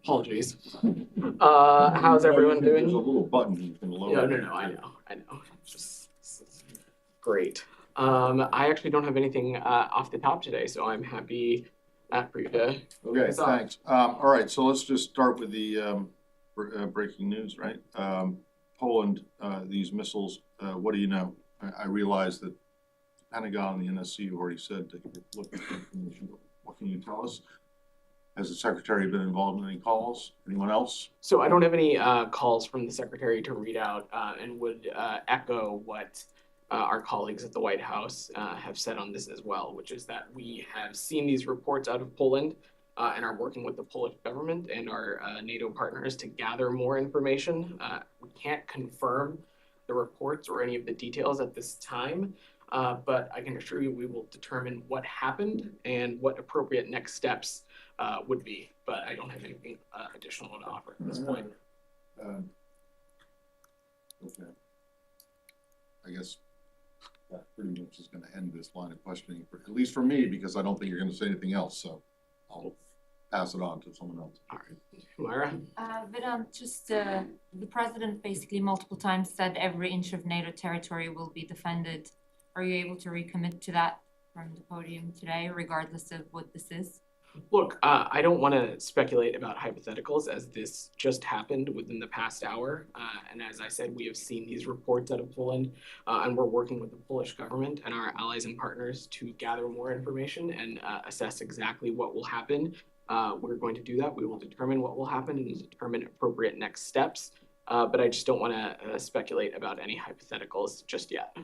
Apologies. How's everyone doing? There's a little button you can lower. No, I know. Just great. I actually don't have anything off the top today, so I'm happy for you to. Okay, thanks. All right, so let's just start with the breaking news, right? Poland, these missiles, what do you know? I realize that the Pentagon and the NSC already said that you're looking for information. What can you tell us? Has the Secretary been involved in any calls? Anyone else? So I don't have any calls from the Secretary to read out and would echo what our colleagues at the White House have said on this as well, which is that we have seen these reports out of Poland and are working with the Polish government and our NATO partners to gather more information. We can't confirm the reports or any of the details at this time, but I can assure you we will determine what happened and what appropriate next steps would be, but I don't have anything additional to offer at this point. Okay. I guess that pretty much is going to end this line of questioning, at least for me, because I don't think you're going to say anything else. So I'll pass it on to someone else. All right, Myra. Vedant, just the president basically multiple times said every inch of NATO territory will be defended. Are you able to recommit to that from the podium today, regardless of what this is? Look, I don't want to speculate about hypotheticals as this just happened within the past hour. And as I said, we have seen these reports out of Poland and we're working with the Polish government and our allies and partners to gather more information and assess exactly what will happen. We're going to do that. We will determine what will happen and determine appropriate next steps. But I just don't want to speculate about any hypotheticals just yet.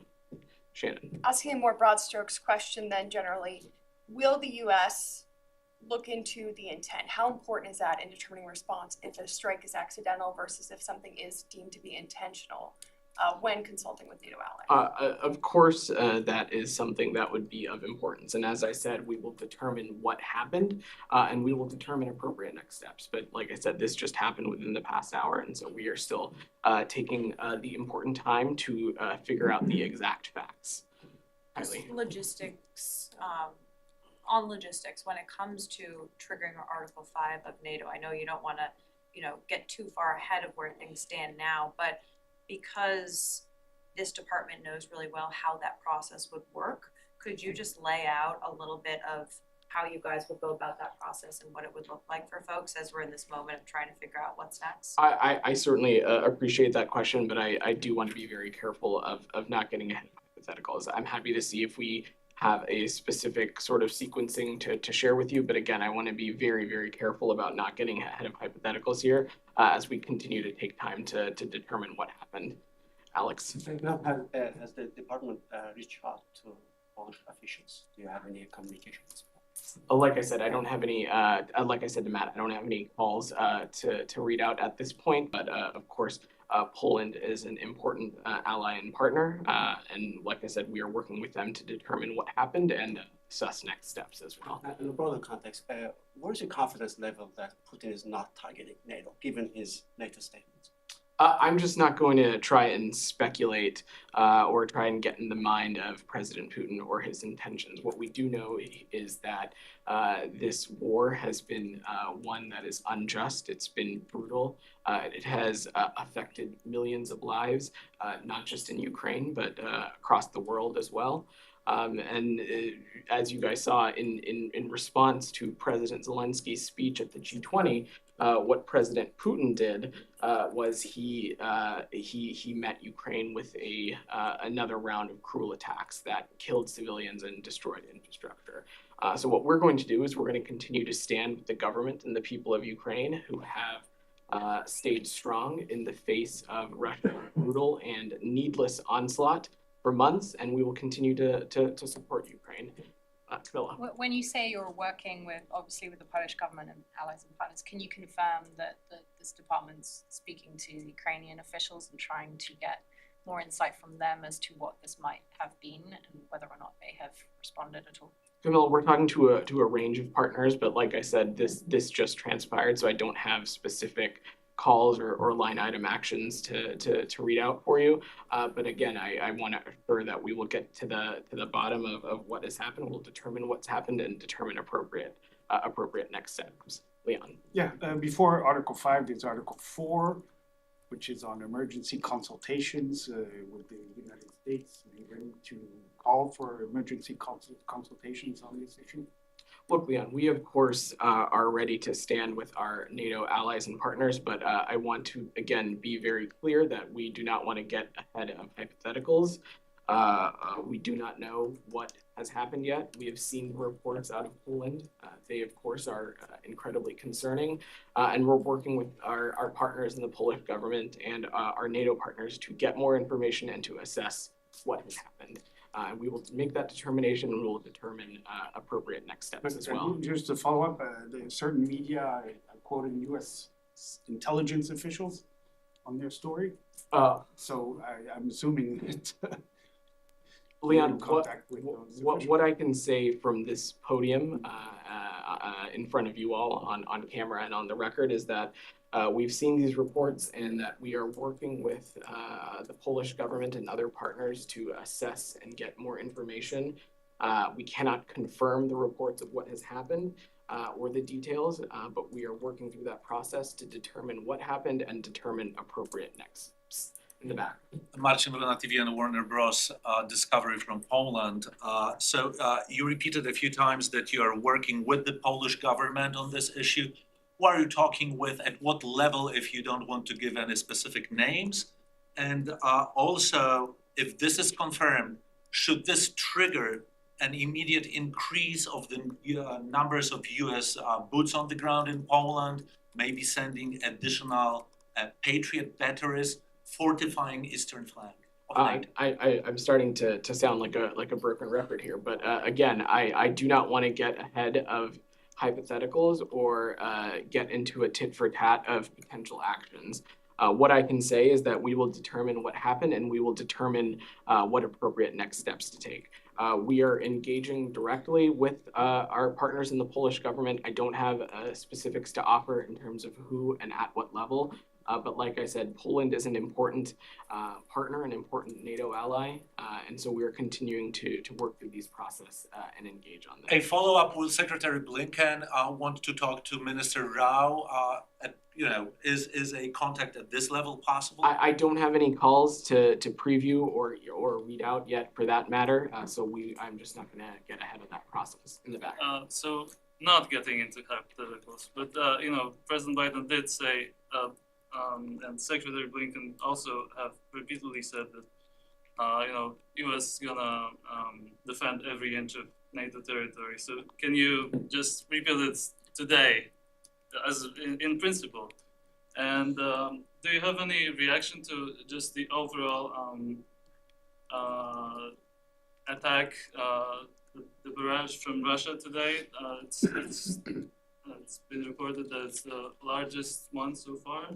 Shannon. Asking a more broad strokes question than generally, will the U.S. look into the intent? How important is that in determining response if a strike is accidental versus if something is deemed to be intentional when consulting with NATO allies? Of course, that is something that would be of importance. And as I said, we will determine what happened and we will determine appropriate next steps. But like I said, this just happened within the past hour. And so we are still taking the important time to figure out the exact facts. Kylie. Logistics. On logistics, when it comes to triggering Article 5 of NATO, I know you don't want to, get too far ahead of where things stand now, but because this department knows really well how that process would work, could you just lay out a little bit of how you guys would go about that process and what it would look like for folks as we're in this moment of trying to figure out what's next? I certainly appreciate that question, but I do want to be very careful of not getting ahead of hypotheticals. I'm happy to see if we have a specific sort of sequencing to share with you. But again, I want to be very, very careful about not getting ahead of hypotheticals here as we continue to take time to determine what happened. Alex? Has the department reached out to Polish officials? Do you have any communications? Like I said, I don't have any, like I said to Matt, I don't have any calls to read out at this point, but of course, Poland is an important ally and partner. And like I said, we are working with them to determine what happened and assess next steps as well. In a broader context, what is your confidence level that Putin is not targeting NATO, given his latest statements? I'm just not going to try and speculate or try and get in the mind of President Putin or his intentions. What we do know is that this war has been one that is unjust. It's been brutal. It has affected millions of lives, not just in Ukraine, but across the world as well. And as you guys saw in response to President Zelensky's speech at the G20, what President Putin did was he met Ukraine with another round of cruel attacks that killed civilians and destroyed infrastructure. So what we're going to do is we're going to continue to stand with the government and the people of Ukraine who have stayed strong in the face of Russia's brutal and needless onslaught for months, and we will continue to support Ukraine. Camilla. When you say you're working obviously with the Polish government and allies and partners, can you confirm that this department's speaking to Ukrainian officials and trying to get more insight from them as to what this might have been and whether or not they have responded at all? Camilla, we're talking to a range of partners, but like I said, this just transpired, so I don't have specific calls or line item actions to read out for you. But again, I want to assure that we will get to the bottom of what has happened. We'll determine what's happened and determine appropriate appropriate next steps. Leon. Yeah, before Article 5, there's Article 4, which is on emergency consultations with the United States. Are you ready to call for emergency consultations on this issue? Look, Leon, we of course are ready to stand with our NATO allies and partners, but I want to again be very clear that we do not want to get ahead of hypotheticals. We do not know what has happened yet. We have seen reports out of Poland. They, of course, are incredibly concerning. And we're working with our partners in the Polish government and our NATO partners to get more information and to assess what has happened. We will make that determination and we will determine appropriate next steps as well. Just to follow up, there are certain media are quoting U.S. intelligence officials on their story. So I'm assuming that Leon, what I can say from this podium in front of you all on camera and on the record is that we've seen these reports and that we are working with the Polish government and other partners to assess and get more information. We cannot confirm the reports of what has happened or the details, but we are working through that process to determine what happened and determine appropriate next steps. In the back. Marcin Luna TV and Warner Bros. Discovery from Poland. So you repeated a few times that you are working with the Polish government on this issue. Who are you talking with? At what level, if you don't want to give any specific names? And also, if this is confirmed, should this trigger an immediate increase of the numbers of US boots on the ground in Poland, maybe sending additional Patriot batteries, fortifying eastern flank? I'm starting to sound like a broken record here, but again, I do not want to get ahead of hypotheticals or get into a tit for tat of potential actions. What I can say is that we will determine what happened and we will determine what appropriate next steps to take. We are engaging directly with our partners in the Polish government. I don't have specifics to offer in terms of who and at what level. But like I said, Poland is an important partner, an important NATO ally, and so we are continuing to work through these processes and engage on them. A follow-up: will Secretary Blinken want to talk to Minister Rao? Is a contact at this level possible? I don't have any calls to preview or read out yet, for that matter. So I'm just not going to get ahead of that process in the back. So not getting into hypotheticals, but President Biden did say. And Secretary Blinken also have repeatedly said that, U.S. is gonna defend every inch of NATO territory. So can you just repeat it today, as in principle? And do you have any reaction to just the overall attack, the barrage from Russia today? It's been reported that it's the largest one so far,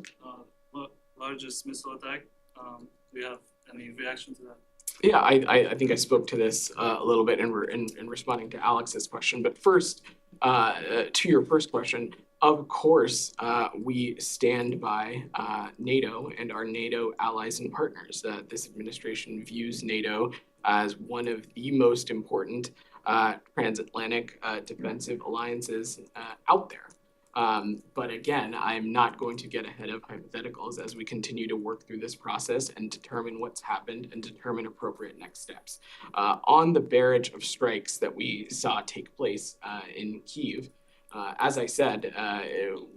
largest missile attack. Do you have any reaction to that? Yeah, I think I spoke to this a little bit in responding to Alex's question. But first, to your first question, of course, we stand by NATO and our NATO allies and partners. This administration views NATO as one of the most important transatlantic defensive alliances out there. But again, I'm not going to get ahead of hypotheticals as we continue to work through this process and determine what's happened and determine appropriate next steps. On the barrage of strikes that we saw take place in Kyiv, as I said,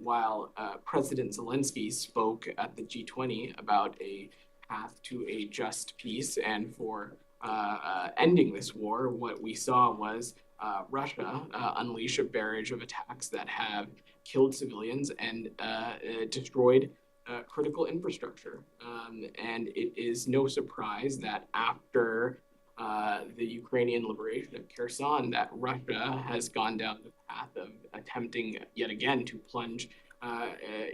while President Zelensky spoke at the G20 about a path to a just peace and for ending this war, what we saw was Russia unleash a barrage of attacks that have killed civilians and destroyed critical infrastructure. And it is no surprise that after the Ukrainian liberation of Kherson, that Russia has gone down the path of attempting yet again to plunge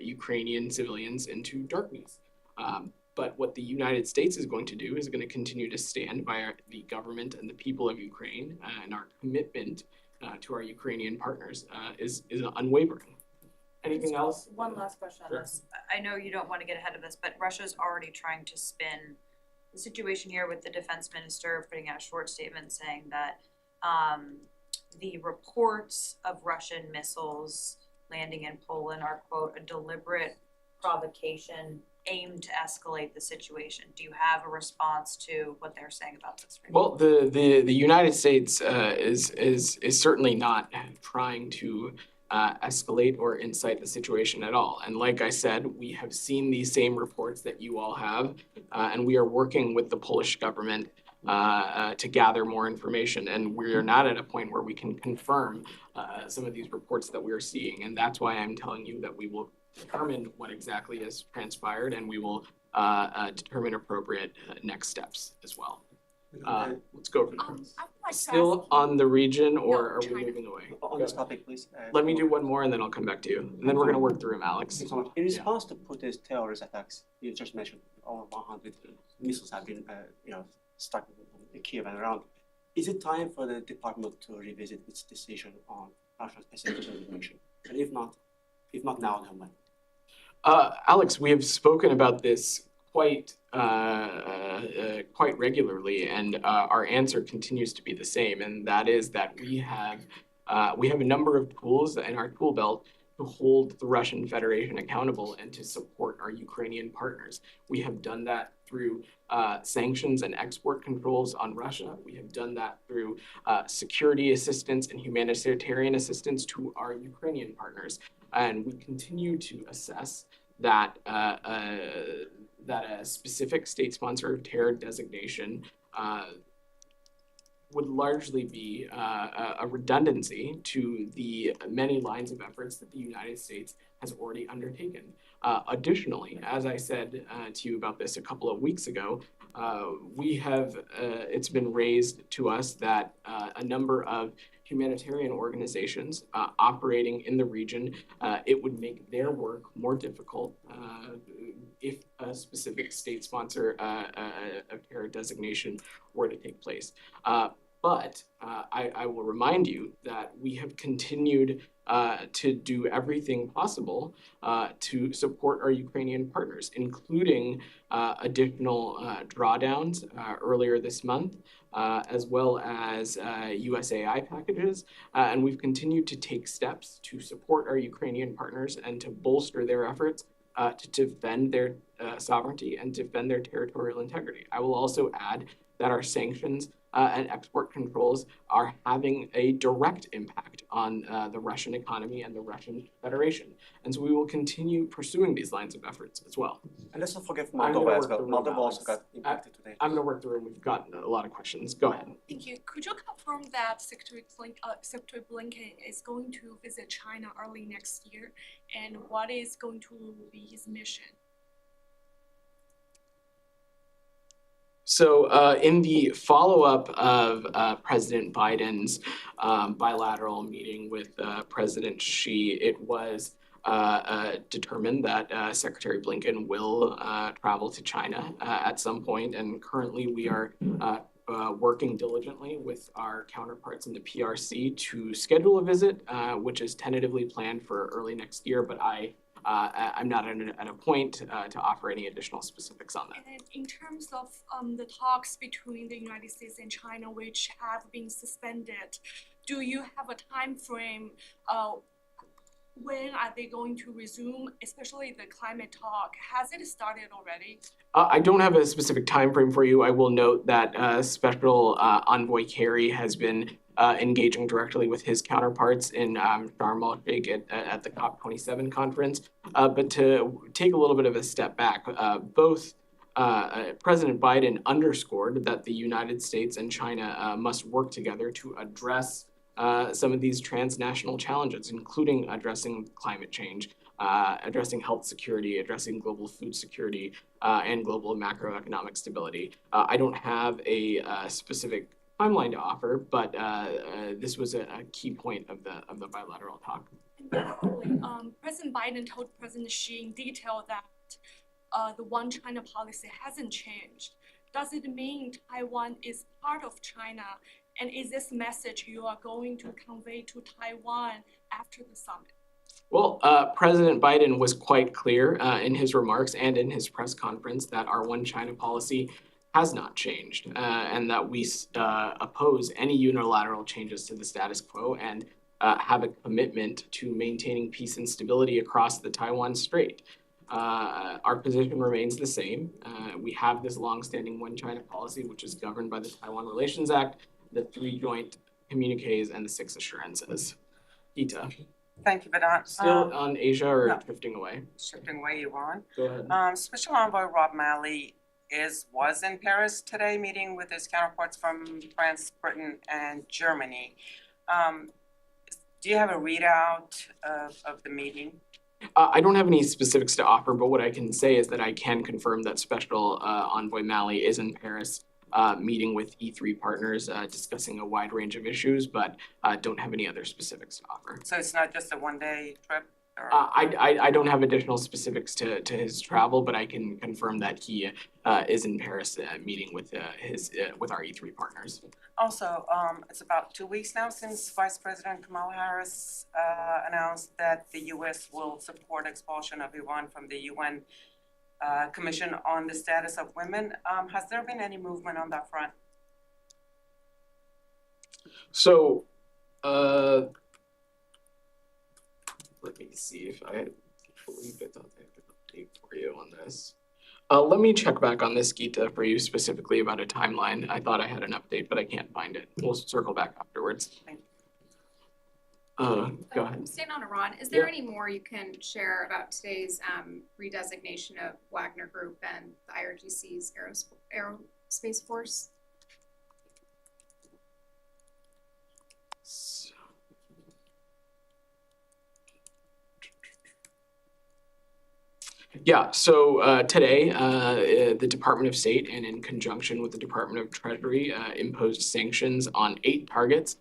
Ukrainian civilians into darkness. But what the United States is going to do is going to continue to stand by the government and the people of Ukraine, and our commitment to our Ukrainian partners is unwavering. Anything else? One last question on this. I know you don't want to get ahead of this, but Russia's already trying to spin the situation here with the defense minister putting out a short statement saying that the reports of Russian missiles landing in Poland are, quote, a deliberate provocation aimed to escalate the situation. Do you have a response to what they're saying about this? Well, the United States is certainly not trying to escalate or incite the situation at all. And like I said, we have seen these same reports that you all have, and we are working with the Polish government to gather more information. And we are not at a point where we can confirm some of these reports that we are seeing. And that's why I'm telling you that we will determine what exactly has transpired, and we will determine appropriate next steps as well. Let's go from there. Still on the region, or are we moving away? On this topic, please. Let me do one more, and then I'll come back to you. And then we're going to work through them, Alex. In response to Putin's terrorist attacks, you just mentioned over 100 missiles have been, stuck in Kiev and around. Is it time for the department to revisit its decision on Russia's specific information? And if not now, then when? Alex, we have spoken about this quite regularly, and our answer continues to be the same, and that is that we have a number of tools in our tool belt to hold the Russian Federation accountable and to support our Ukrainian partners. We have done that through sanctions and export controls on Russia. We have done that through security assistance and humanitarian assistance to our Ukrainian partners. And we continue to assess that that a specific state sponsor of terror designation would largely be a redundancy to the many lines of efforts that the United States has already undertaken. Additionally, as I said to you about this a couple of weeks ago, it's been raised to us that a number of humanitarian organizations operating in the region, it would make their work more difficult if a specific state sponsor of terror designation were to take place. But I will remind you that we have continued to do everything possible to support our Ukrainian partners, including additional drawdowns earlier this month, as well as USAI packages. And we've continued to take steps to support our Ukrainian partners and to bolster their efforts to defend their sovereignty and defend their territorial integrity. I will also add that our sanctions and export controls are having a direct impact on the Russian economy and the Russian Federation. And so we will continue pursuing these lines of efforts as well. And let's not forget Moldova as well. Moldova also got impacted today. I'm going to work through, and we've gotten a lot of questions. Go ahead. Thank you. Could you confirm that Secretary Blinken is going to visit China early next year, and what is going to be his mission? So in the follow-up of President Biden's bilateral meeting with President Xi, it was determined that Secretary Blinken will travel to China at some point, and currently we are working diligently with our counterparts in the PRC to schedule a visit, which is tentatively planned for early next year, but I'm not at a point to offer any additional specifics on that. And in terms of the talks between the United States and China, which have been suspended, do you have a time frame? When are they going to resume, especially the climate talk? Has it started already? I don't have a specific time frame for you. I will note that Special Envoy Kerry has been engaging directly with his counterparts in Sharm el-Sheikh at the COP27 conference. But to take a little bit of a step back, both President Biden underscored that the United States and China must work together to address some of these transnational challenges, including addressing climate change, addressing health security, addressing global food security, and global macroeconomic stability. I don't have a specific timeline to offer, but this was a key point of the bilateral talk. President Biden told President Xi in detail that the one China policy hasn't changed. Does it mean Taiwan is part of China? And is this message you are going to convey to Taiwan after the summit? Well, President Biden was quite clear in his remarks and in his press conference that our one China policy has not changed, and that we oppose any unilateral changes to the status quo and have a commitment to maintaining peace and stability across the Taiwan Strait. Our position remains the same. We have this longstanding one China policy, which is governed by the Taiwan Relations Act, the 3 joint communiques, and the 6 assurances. Ita, Thank you, Vedant. still on Asia or no. drifting away? Shifting away, Iran. Go ahead. Special Envoy Rob Malley was in Paris today, meeting with his counterparts from France, Britain, and Germany. Do you have a readout of the meeting? I don't have any specifics to offer, but what I can say is that I can confirm that Special Envoy Malley is in Paris, meeting with E3 partners, discussing a wide range of issues, but don't have any other specifics to offer. So it's not just a one-day trip? Or? I don't have additional specifics to his travel, but I can confirm that he is in Paris, meeting with with our E3 partners. Also, it's about 2 weeks now since Vice President Kamala Harris announced that the U.S. will support expulsion of Iran from the UN Commission on the Status of Women. Has there been any movement on that front? So, let me see if I believe I thought I had an update for you on this. Let me check back on this, Geeta, for you specifically about a timeline. I thought I had an update, but I can't find it. We'll circle back afterwards. Thank Go ahead. Staying on Iran, is there any more you can share about today's redesignation of Wagner Group and the IRGC's aerospace force? Yeah, so today, the Department of State, and in conjunction with the Department of Treasury, imposed sanctions on 8 targets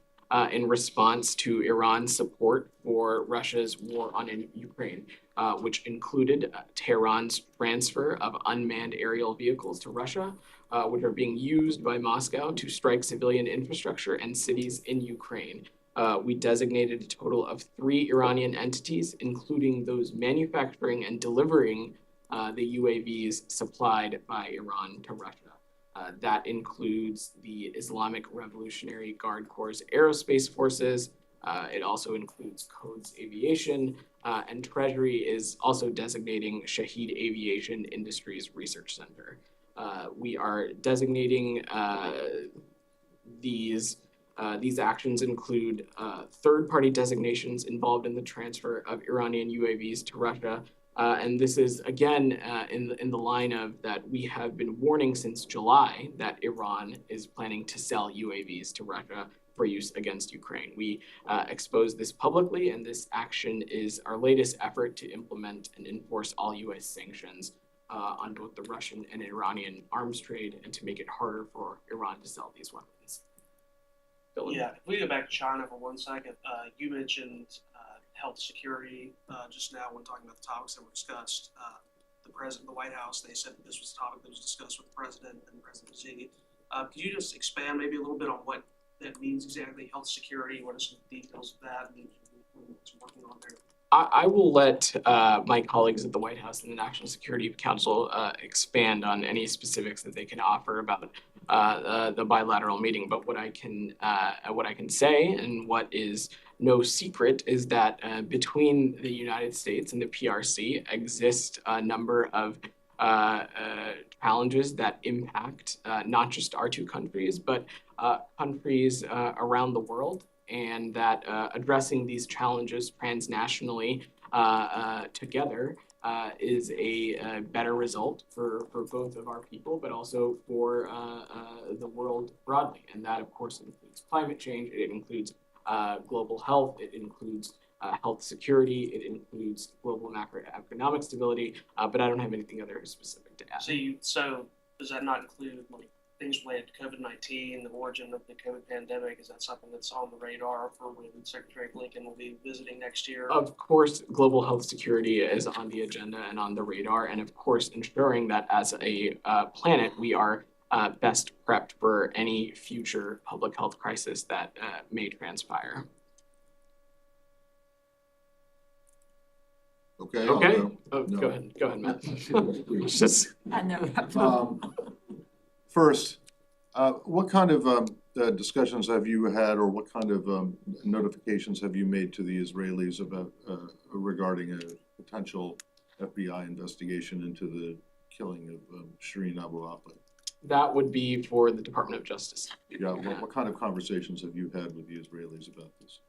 in response to Iran's support for Russia's war on Ukraine, which included Tehran's transfer of unmanned aerial vehicles to Russia, which are being used by Moscow to strike civilian infrastructure and cities in Ukraine. We designated a total of 3 Iranian entities, including those manufacturing and delivering the UAVs supplied by Iran to Russia. That includes the Islamic Revolutionary Guard Corps' aerospace forces. It also includes Codes Aviation, and Treasury is also designating Shaheed Aviation Industries Research Center. We are designating these actions include third-party designations involved in the transfer of Iranian UAVs to Russia. And this is, again, in the line of that we have been warning since July that Iran is planning to sell UAVs to Russia for use against Ukraine. We exposed this publicly, and this action is our latest effort to implement and enforce all U.S. sanctions on both the Russian and Iranian arms trade, and to make it harder for Iran to sell these weapons. Yeah, if we go back to China for 1 second, you mentioned health security just now when talking about the topics that were discussed. The president, the White House, they said that this was a topic that was discussed with the president and President Xi. Could you just expand maybe a little bit on what that means exactly, health security? What are some details of that and what's working on there? I will let my colleagues at the White House and the National Security Council expand on any specifics that they can offer about the bilateral meeting. But what I can say, and what is no secret, is that between the United States and the PRC exist a number of challenges that impact not just our 2 countries, but countries around the world. And that addressing these challenges transnationally together is a better result for both of our people, but also for the world broadly. And that, of course, includes climate change, it includes global health, it includes health security, it includes global macroeconomic stability, but I don't have anything other specific to add. So does that not include like things related to COVID-19, the origin of the COVID pandemic? Is that something that's on the radar for when Secretary Blinken will be visiting next year? Of course, global health security is on the agenda and on the radar, and of course, ensuring that as a planet, we are best prepped for any future public health crisis that may transpire. Okay. Okay. No. Go ahead, Matt. First, what kind of discussions have you had, or what kind of notifications have you made to the Israelis about regarding a potential FBI investigation into the killing of Shireen Abu Akleh? That would be for the Department of Justice. Yeah, what kind of conversations have you had with the Israelis about this?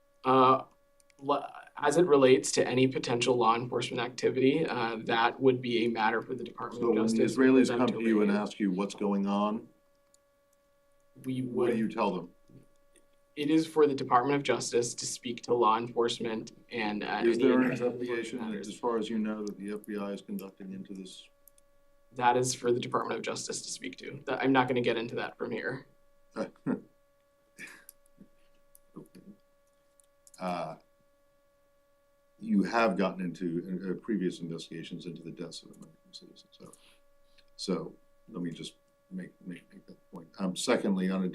As it relates to any potential law enforcement activity, that would be a matter for the Department So of when Justice. the Israelis come to you and ask you what's going on, what do you tell them? It is for the Department of Justice to speak to law enforcement and. Is there an investigation, as far as you know, that the FBI is conducting into this? That is for the Department of Justice to speak to. I'm not going to get into that from here. You have gotten into previous investigations into the deaths of American citizens. So let me just make that point. Secondly, on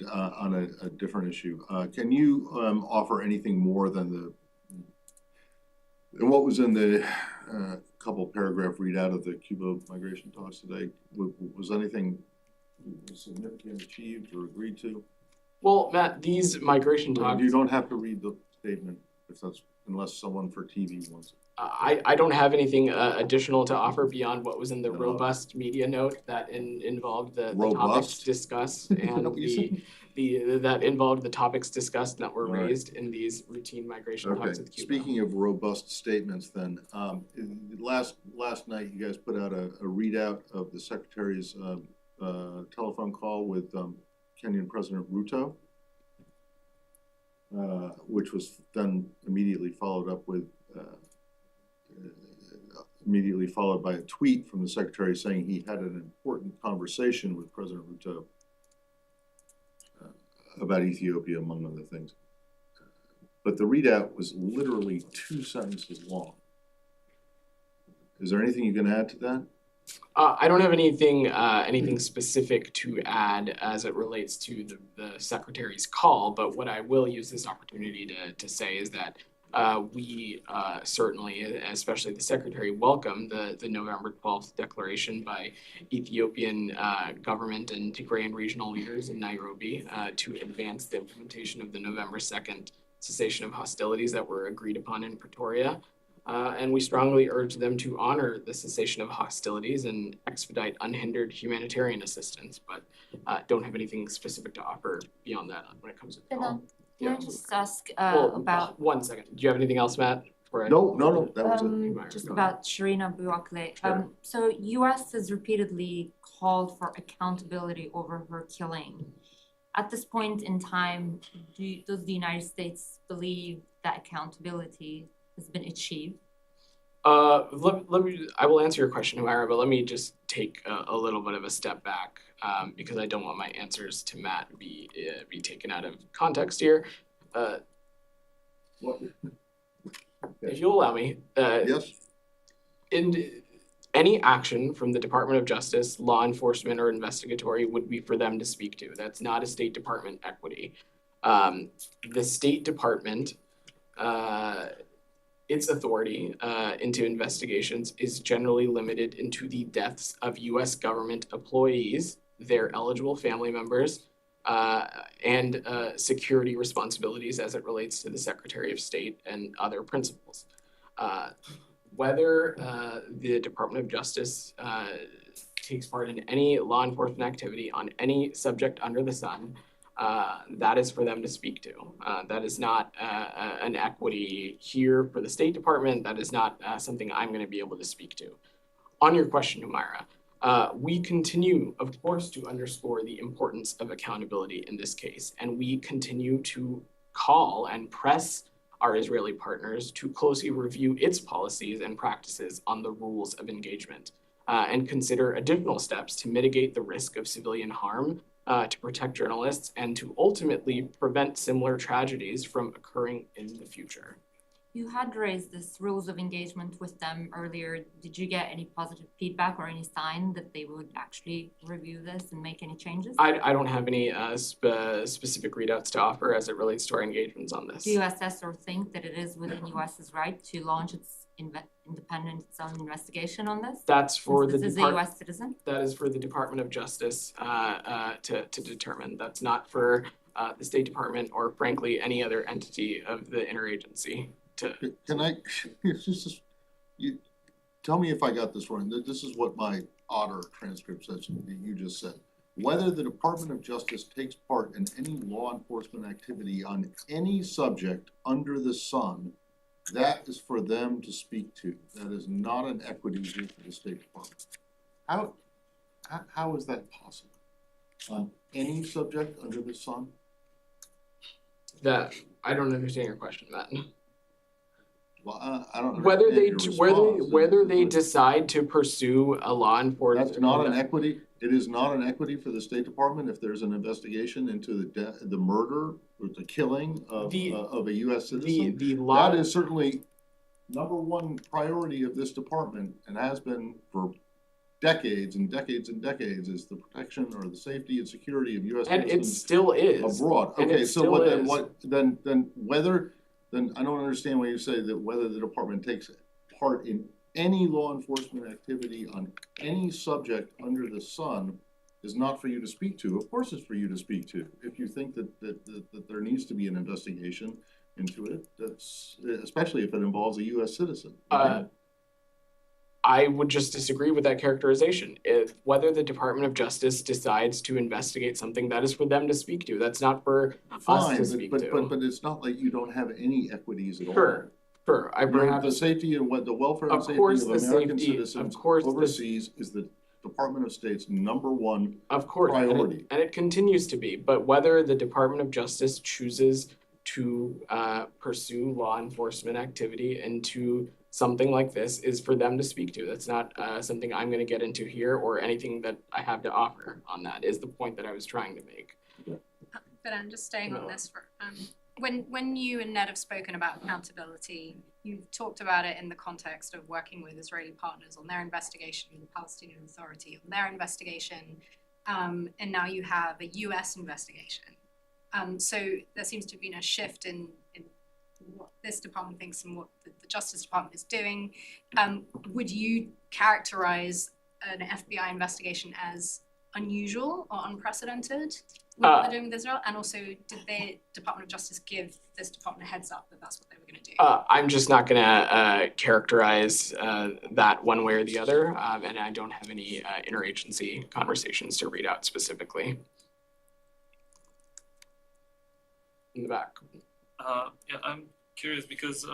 a different issue, can you offer anything more than what was in the couple paragraph readout of the Cuba migration talks today? Was anything significant achieved or agreed to? Well, Matt, these migration talks. You don't have to read the statement if that's, unless someone for TV wants it. I don't have anything additional to offer beyond what was in the robust media note that involved the topics discussed and that involved the topics discussed that were raised in these routine migration talks with Cuba. Speaking of robust statements, then last night you guys put out a readout of the Secretary's telephone call with Kenyan President Ruto, which was then immediately followed by a tweet from the Secretary saying he had an important conversation with President Ruto about Ethiopia, among other things. But the readout was literally 2 sentences long. Is there anything you can add to that? I don't have anything specific to add as it relates to the Secretary's call, but what I will use this opportunity to say is that we certainly, especially the Secretary, welcome the November 12th declaration by Ethiopian government and Tigrayan regional leaders in Nairobi to advance the implementation of the November 2nd cessation of hostilities that were agreed upon in Pretoria. And we strongly urge them to honor the cessation of hostilities and expedite unhindered humanitarian assistance, but don't have anything specific to offer beyond that when it comes to the call. Can I just ask about... 1 second. Do you have anything else, Matt? No, that was it. Just about Shireen Abu Akleh. Sure. So U.S. has repeatedly called for accountability over her killing. At this point in time, does the United States believe that accountability has been achieved? I will answer your question, Humaira, but let me just take a little bit of a step back because I don't want my answers to Matt be taken out of context here. If you'll allow me. Yes. In any action from the Department of Justice, law enforcement, or investigatory would be for them to speak to. That's not a State Department equity. The State Department, its authority into investigations is generally limited into the deaths of U.S. government employees, their eligible family members, and security responsibilities as it relates to the Secretary of State and other principals. Whether the Department of Justice takes part in any law enforcement activity on any subject under the sun, that is for them to speak to. That is not an equity here for the State Department. That is not something I'm going to be able to speak to. On your question, Humaira, we continue, of course, to underscore the importance of accountability in this case, and we continue to call and press our Israeli partners to closely review its policies and practices on the rules of engagement and consider additional steps to mitigate the risk of civilian harm, to protect journalists, and to ultimately prevent similar tragedies from occurring in the future. You had raised this rules of engagement with them earlier. Did you get any positive feedback or any sign that they would actually review this and make any changes? I don't have any specific readouts to offer as it relates to our engagements on this. Do you assess or think that it is within U.S.'s right to launch its independent its own investigation on this? That's for the This is a Department. US citizen? That is for the Department of Justice to determine. That's not for the State Department or frankly any other entity of the interagency to. Can I, you, tell me if I got this wrong. This is what my Otter transcript says, you just said. Whether the Department of Justice takes part in any law enforcement activity on any subject under the sun, that is for them to speak to. That is not an equity issue for the State Department. How is that possible? On any subject under the sun? That I don't understand your question, Matt. Well, I don't Whether understand whether they decide to pursue a law enforcement. That's not an equity. It is not an equity for the State Department if there's an investigation into the murder or the killing of a U.S. citizen. That is certainly number one priority of this department and has been for decades and decades and decades, is the protection or the safety and security of U.S. citizens. And it still is abroad. Okay, so then I don't understand why you say that whether the department takes part in any law enforcement activity on any subject under the sun is not for you to speak to. Of course it's for you to speak to. If you think that there needs to be an investigation into it, that's especially if it involves a U.S. citizen. I would just disagree with that characterization. If whether the Department of Justice decides to investigate something, that is for them to speak to. That's not for us to speak to. But it's not like you don't have any equities at all. Sure. I the safety and the welfare and safety of American citizens overseas is the Department of State's number one priority. And it continues to be. But whether the Department of Justice chooses to pursue law enforcement activity into something like this is for them to speak to. That's not something I'm going to get into here or anything that I have to offer on that is the point that I was trying to make. But I'm just staying on this for when you and Ned have spoken about accountability, you've talked about it in the context of working with Israeli partners on their investigation, the Palestinian Authority on their investigation, and now you have a US investigation. So there seems to have been a shift in what this department thinks and what the Justice Department is doing. Would you characterize an FBI investigation as unusual or unprecedented with what they're doing with Israel? And also, did the Department of Justice give this department a heads up that that's what they were going to do? I'm just not going to characterize that one way or the other, and I don't have any interagency conversations to read out specifically. In the back. Yeah, I'm curious because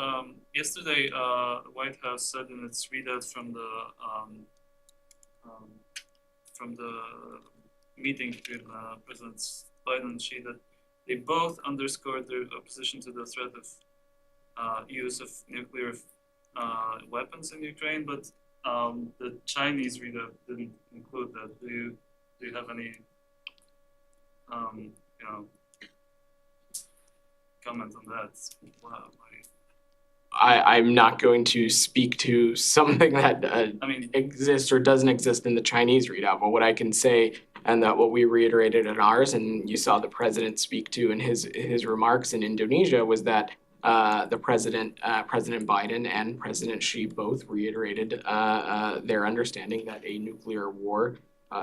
yesterday the White House said in its readout from the meeting between Presidents Biden and Xi that they both underscored their opposition to the threat of use of nuclear weapons in Ukraine, but the Chinese readout didn't include that. Do you have any comment on that? I'm not going to speak to something that exists or doesn't exist in the Chinese readout, but what I can say, and that what we reiterated in ours, and you saw the president speak to in his remarks in Indonesia, was that President Biden and President Xi both reiterated their understanding that a nuclear war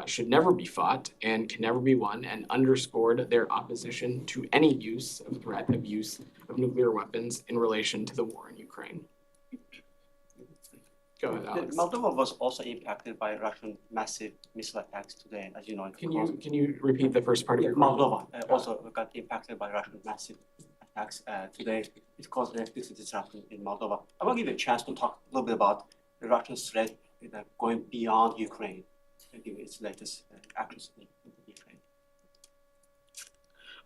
should never be fought and can never be won, and underscored their opposition to any use of nuclear weapons in relation to the war in Ukraine. Go ahead, Alex. Moldova was also impacted by Russian massive missile attacks today, as you know. Can you repeat the first part of your question? Moldova also got impacted by Russian massive attacks today. It caused electricity disruption in Moldova. I will give you a chance to talk a little bit about the Russian threat going beyond Ukraine. Give its latest actions in Ukraine.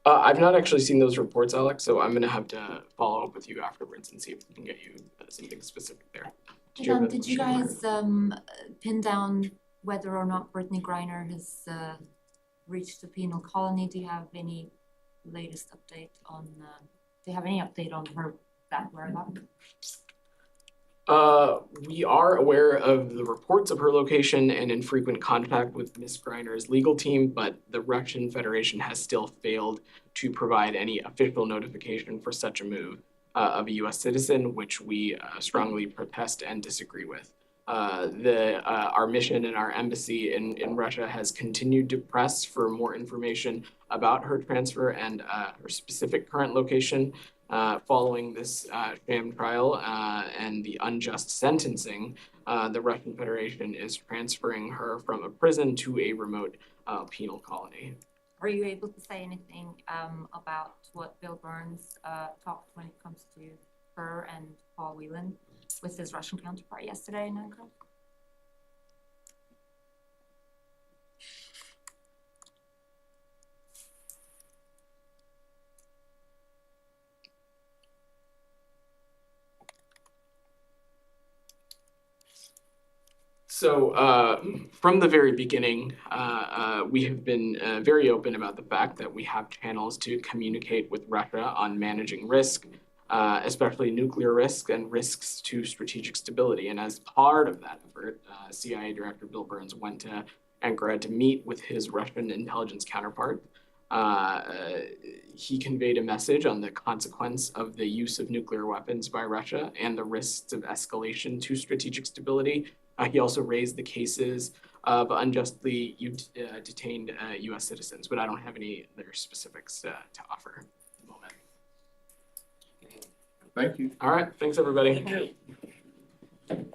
I've not actually seen those reports, Alex, so I'm going to have to follow up with you afterwards and see if we can get you something specific there. Did you guys pin down whether or not Brittany Griner has reached the penal colony? Do you have any latest update on? Do you have any update on her whereabouts? We are aware of the reports of her location and in frequent contact with Ms. Griner's legal team, but the Russian Federation has still failed to provide any official notification for such a move. of a U.S. citizen, which we strongly protest and disagree with. Our mission and our embassy in Russia has continued to press for more information about her transfer and her specific current location. Following this sham trial and the unjust sentencing, the Russian Federation is transferring her from a prison to a remote penal colony. Are you able to say anything about what Bill Burns talked when it comes to her and Paul Whelan with his Russian counterpart yesterday in Ankara? So from the very beginning, we have been very open about the fact that we have channels to communicate with Russia on managing risk, especially nuclear risk and risks to strategic stability. And as part of that effort, CIA Director Bill Burns went to Ankara to meet with his Russian intelligence counterpart. He conveyed a message on the consequence of the use of nuclear weapons by Russia and the risks of escalation to strategic stability. He also raised the cases of unjustly detained U.S. citizens, but I don't have any other specifics to offer at the moment. Thank you. All right, thanks everybody. Thank you.